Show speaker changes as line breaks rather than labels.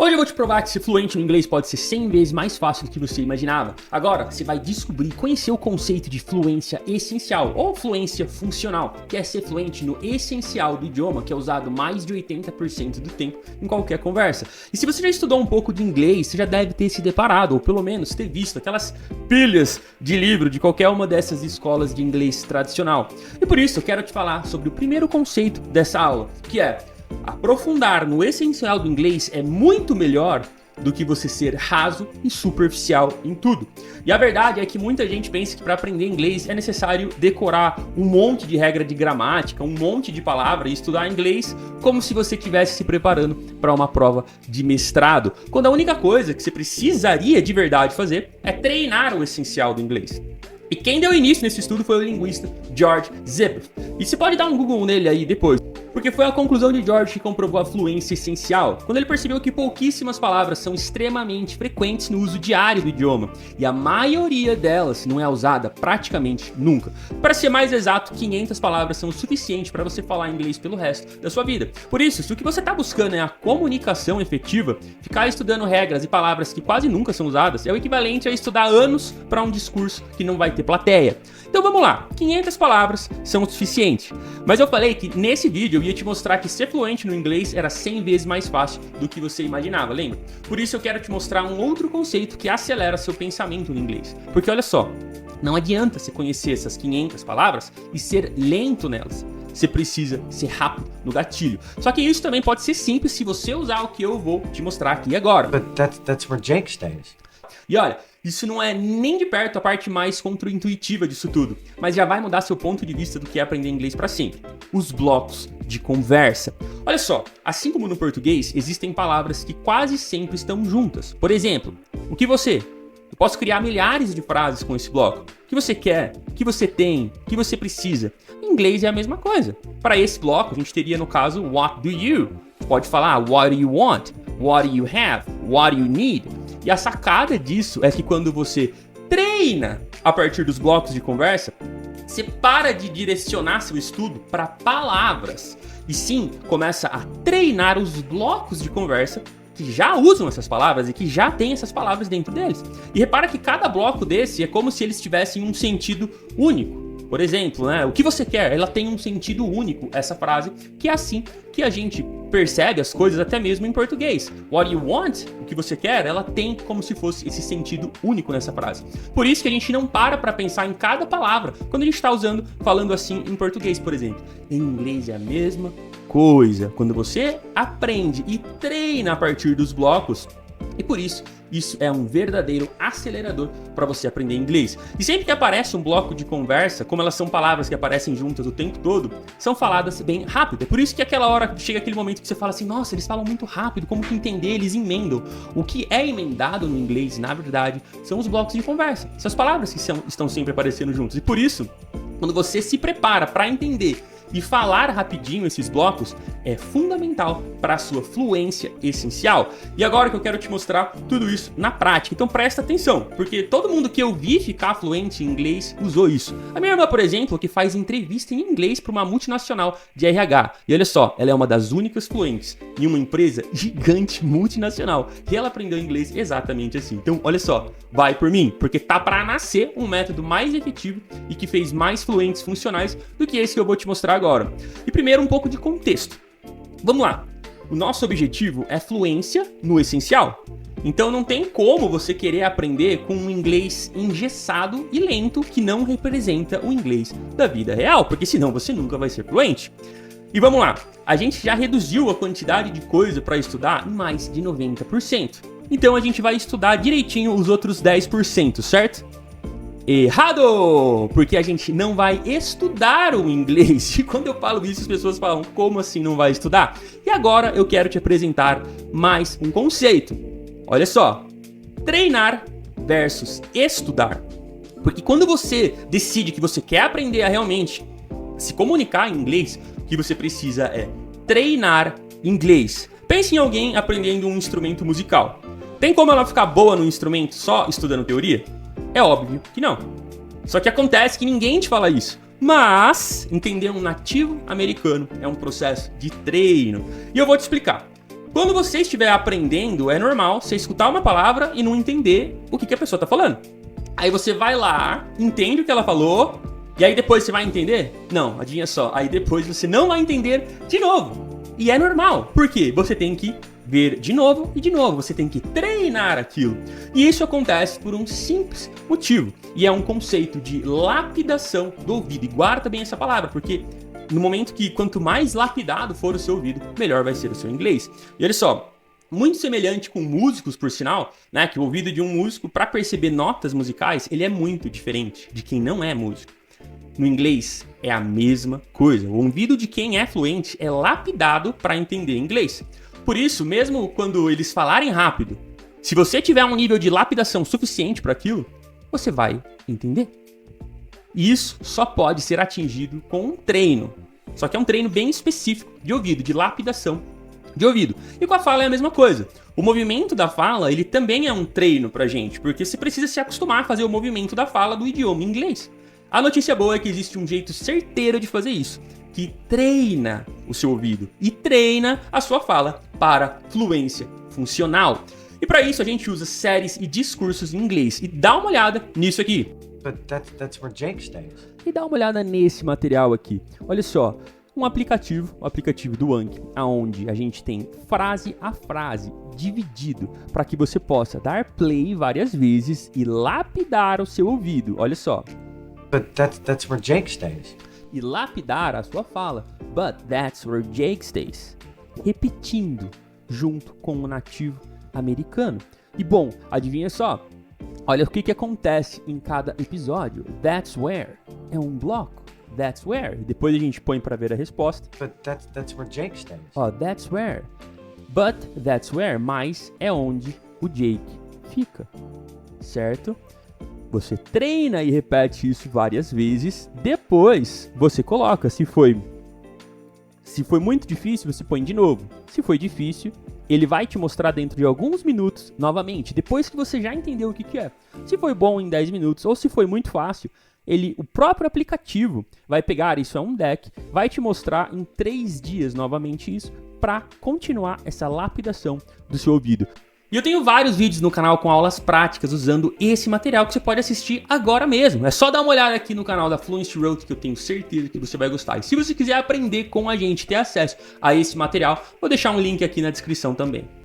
Hoje eu vou te provar que ser fluente no inglês pode ser 100 vezes mais fácil do que você imaginava. Agora, você vai descobrir e conhecer o conceito de fluência essencial ou fluência funcional, que é ser fluente no essencial do idioma, que é usado mais de 80% do tempo em qualquer conversa. E se você já estudou um pouco de inglês, você já deve ter se deparado, ou pelo menos ter visto aquelas pilhas de livro de qualquer uma dessas escolas de inglês tradicional. E por isso eu quero te falar sobre o primeiro conceito dessa aula, que é: aprofundar no essencial do inglês é muito melhor do que você ser raso e superficial em tudo. E a verdade é que muita gente pensa que para aprender inglês é necessário decorar um monte de regra de gramática, um monte de palavra e estudar inglês como se você estivesse se preparando para uma prova de mestrado, quando a única coisa que você precisaria de verdade fazer é treinar o essencial do inglês. E quem deu início nesse estudo foi o linguista George Zebrath. E você pode dar um Google nele aí depois, porque foi a conclusão de George que comprovou a fluência essencial, quando ele percebeu que pouquíssimas palavras são extremamente frequentes no uso diário do idioma, e a maioria delas não é usada praticamente nunca. Para ser mais exato, 500 palavras são o suficiente para você falar inglês pelo resto da sua vida. Por isso, se o que você está buscando é a comunicação efetiva, ficar estudando regras e palavras que quase nunca são usadas é o equivalente a estudar anos para um discurso que não vai ter plateia. Então vamos lá, 500 palavras são o suficiente. Mas eu falei que nesse vídeo eu ia te mostrar que ser fluente no inglês era 100 vezes mais fácil do que você imaginava, lembra? Por isso eu quero te mostrar um outro conceito que acelera seu pensamento no inglês. Porque olha só, não adianta você conhecer essas 500 palavras e ser lento nelas. Você precisa ser rápido no gatilho. Só que isso também pode ser simples se você usar o que eu vou te mostrar aqui agora.
But that's where Jake stays.
E olha, isso não é nem de perto a parte mais contraintuitiva disso tudo, mas já vai mudar seu ponto de vista do que é aprender inglês para sempre. Os blocos de conversa. Olha só, assim como no português, existem palavras que quase sempre estão juntas. Por exemplo, o que você? Eu posso criar milhares de frases com esse bloco. O que você quer? O que você tem? O que você precisa? Em inglês é a mesma coisa. Para esse bloco, a gente teria no caso what do you? Pode falar what do you want? What do you have? What do you need? E a sacada disso é que quando você treina a partir dos blocos de conversa, você para de direcionar seu estudo para palavras e sim começa a treinar os blocos de conversa que já usam essas palavras e que já tem essas palavras dentro deles. E repara que cada bloco desse é como se eles tivessem um sentido único. Por exemplo, né, o que você quer? Ela tem um sentido único, essa frase, que é assim que a gente percebe as coisas até mesmo em português. What you want? O que você quer? Ela tem como se fosse esse sentido único nessa frase. Por isso que a gente não para pensar em cada palavra quando a gente está falando assim em português, por exemplo. Em inglês é a mesma coisa. Quando você aprende e treina a partir dos blocos, e por isso é um verdadeiro acelerador para você aprender inglês. E sempre que aparece um bloco de conversa, como elas são palavras que aparecem juntas o tempo todo, são faladas bem rápido. É por isso que aquela hora chega aquele momento que você fala assim: nossa, eles falam muito rápido, como que entender? Eles emendam. O que é emendado no inglês, na verdade, são os blocos de conversa. São as palavras que estão sempre aparecendo juntos. E por isso, quando você se prepara para entender e falar rapidinho esses blocos é fundamental para a sua fluência essencial. E agora que eu quero te mostrar tudo isso na prática, então presta atenção, porque todo mundo que eu vi ficar fluente em inglês usou isso. A minha irmã, por exemplo, que faz entrevista em inglês para uma multinacional de RH, e olha só, ela é uma das únicas fluentes em uma empresa gigante multinacional, e ela aprendeu inglês exatamente assim. Então olha só, vai por mim, porque tá para nascer um método mais efetivo e que fez mais fluentes funcionais do que esse que eu vou te mostrar agora. E primeiro um pouco de contexto. Vamos lá. O nosso objetivo é fluência no essencial. Então não tem como você querer aprender com um inglês engessado e lento que não representa o inglês da vida real, porque senão você nunca vai ser fluente. E vamos lá. A gente já reduziu a quantidade de coisa para estudar em mais de 90%. Então a gente vai estudar direitinho os outros 10%, certo? Errado! Porque a gente não vai estudar o inglês. E quando eu falo isso, as pessoas falam: como assim não vai estudar? E agora eu quero te apresentar mais um conceito. Olha só, treinar versus estudar. Porque quando você decide que você quer aprender a realmente se comunicar em inglês, o que você precisa é treinar inglês. Pense em alguém aprendendo um instrumento musical. Tem como ela ficar boa no instrumento só estudando teoria? É óbvio que não. Só que acontece que ninguém te fala isso. Mas entender um nativo americano é um processo de treino. E eu vou te explicar. Quando você estiver aprendendo, é normal você escutar uma palavra e não entender o que a pessoa tá falando. Aí você vai lá, entende o que ela falou, e aí depois você vai entender? Não, adivinha só, aí depois você não vai entender de novo. E é normal, porque você tem que ver de novo e de novo, você tem que treinar aquilo. E isso acontece por um simples motivo, e é um conceito de lapidação do ouvido. E guarda bem essa palavra, porque no momento que quanto mais lapidado for o seu ouvido, melhor vai ser o seu inglês. E olha só, muito semelhante com músicos, por sinal, né, que o ouvido de um músico, para perceber notas musicais, ele é muito diferente de quem não é músico. No inglês é a mesma coisa. O ouvido de quem é fluente é lapidado para entender inglês. Por isso, mesmo quando eles falarem rápido, se você tiver um nível de lapidação suficiente para aquilo, você vai entender. E isso só pode ser atingido com um treino. Só que é um treino bem específico de ouvido, de lapidação de ouvido. E com a fala é a mesma coisa. O movimento da fala, ele também é um treino pra gente, porque você precisa se acostumar a fazer o movimento da fala do idioma inglês. A notícia boa é que existe um jeito certeiro de fazer isso, que treina o seu ouvido e treina a sua fala para fluência funcional. E para isso a gente usa séries e discursos em inglês. E dá uma olhada nisso aqui.
But that's where Jake stays.
E dá uma olhada nesse material aqui. Olha só, um aplicativo, o aplicativo do Anki, onde a gente tem frase a frase dividido para que você possa dar play várias vezes e lapidar o seu ouvido. Olha só.
But that's where Jake stays.
E lapidar a sua fala. But that's where Jake stays. Repetindo junto com o nativo americano. E bom, adivinha só. Olha o que acontece em cada episódio. That's where é um bloco. That's where. Depois a gente põe para ver a resposta.
But that's where Jake stays.
Ó, that's where. But that's where. Mas é onde o Jake fica. Certo? Você treina e repete isso várias vezes. Depois você coloca. Se foi muito difícil, você põe de novo. Se foi difícil, ele vai te mostrar dentro de alguns minutos novamente. Depois que você já entendeu o que é. Se foi bom em 10 minutos ou se foi muito fácil, o próprio aplicativo vai pegar, isso é um deck, vai te mostrar em 3 dias novamente isso para continuar essa lapidação do seu ouvido. E eu tenho vários vídeos no canal com aulas práticas usando esse material que você pode assistir agora mesmo. É só dar uma olhada aqui no canal da Fluency Road que eu tenho certeza que você vai gostar. E se você quiser aprender com a gente, ter acesso a esse material, vou deixar um link aqui na descrição também.